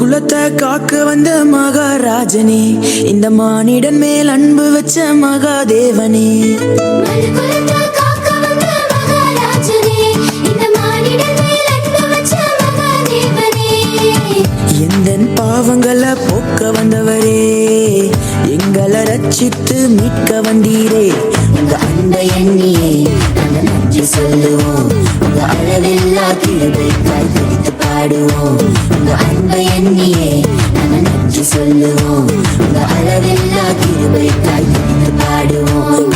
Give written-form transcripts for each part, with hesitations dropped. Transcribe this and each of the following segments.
குலத்தை காக்க வந்த மகாராஜனே, இந்த மானிடன் மேல் அன்பு வச்ச மகாதேவனே. எந்தன் பாவங்களை போக்க வந்தவரே, எங்களை ரட்சித்து மீட்க வந்தீரே. உங்க அன்பை எண்ணியே நாங்கள் நன்றி சொல்லுவோம். உங்க அளவில்லா கிருபைக்காய் துதித்து பாடுவோம். உங்க அன்பை எண்ணியே நாங்கள் நன்றி சொல்லுவோம். உங்க அளவில்லா கிருபைக்காய் துதித்து பாடுவோம்.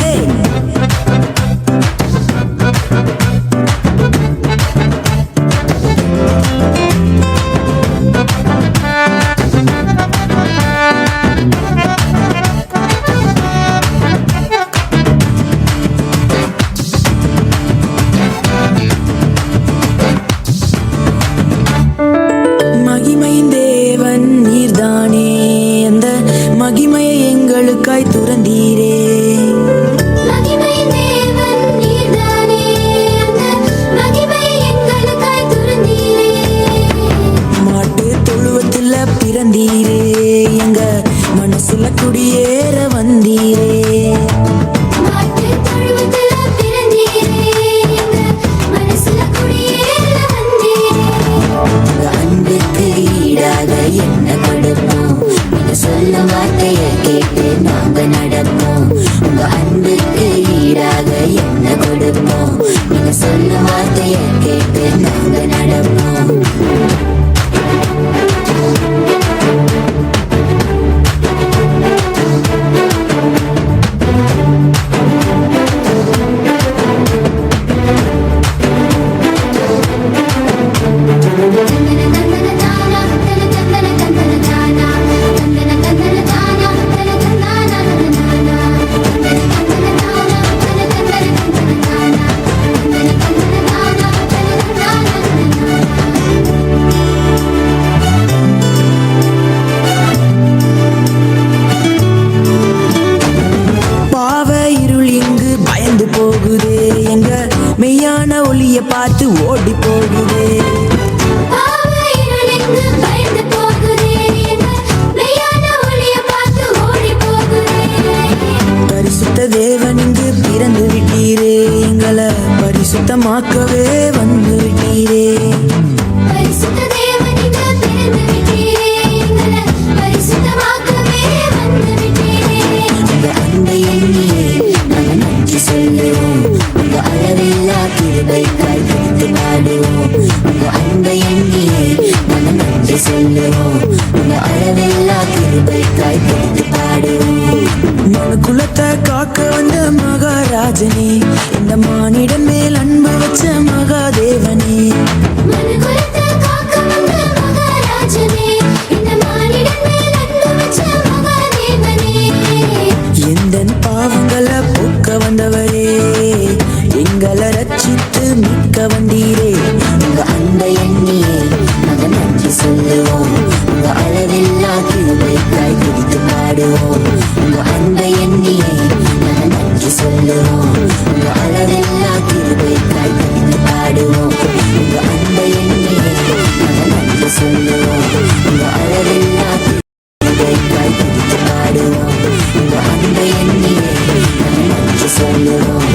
மகிமையின் தேவன் நீர்தானே, அந்த மகிமையை எங்களுக்காய் துறந்தீரே. மாட்டு தொழுவத்துல பிறந்தீரே, எங்க மனசுல குடியேற வந்தீரே. என்ன கொடுப்போம், நீங்க சொல்லும் வார்த்தையை கேட்டு நாங்க நடப்போம். உங்க அன்புக்கு ஈடாக என்ன கொடுப்போம், நீங்க சொல்லும் வார்த்தையை கேட்டு நாங்க நடப்போம். போகுதே, எங்க மெய்யான ஒளிய பார்த்து ஓடி போகுதே. பரிசுத்த தேவன் இங்கு பிறந்து விட்டீரே, எங்களை பரிசுத்தமாக்கவே வந்து விட்டீரே. உங்க அன்பை எண்ணியே நாங்கள் நன்றி சொல்லுவோம். உங்க அளவில்லா கிருபைக்காய் துதித்து பாடுவோம். உங்க அன்பை எண்ணியே நாங்கள் நன்றி சொல்லுவோம். உங்க அளவில்லா கிருபைக்காய் துதித்து பாடுவோம். மனுக்குலத்தை காக்க வந்த மகாராஜனே, இந்த மானிடன் மேல் அன்பு வச்ச மகாதேவனே. எந்தன் பாவங்களை போக்க வந்தவரே, எங்களை ரட்சித்து மீட்க வந்தீரே. உங்க அன்பை எண்ணியே நாங்கள் நன்றி சொல்லுவோம். உங்க அளவில்லா கிருபைக்காய் துதித்து பாடுவோம். உங்க அன்பை எண்ணியே நாங்கள் நன்றி சொல்லுவோம். உங்க அளவில்லா கிருபைக்காய் துதித்து பாடுவோம். உங்க அன்பை எண்ணியே நாங்கள் நன்றி சொல்லுவோம். உங்க அளவில்லா கிருபைக்காய் துதித்து பாடுவோம். உங்க அன்பை எண்ணியே நாங்கள் நன்றி சொல்லுவோம்.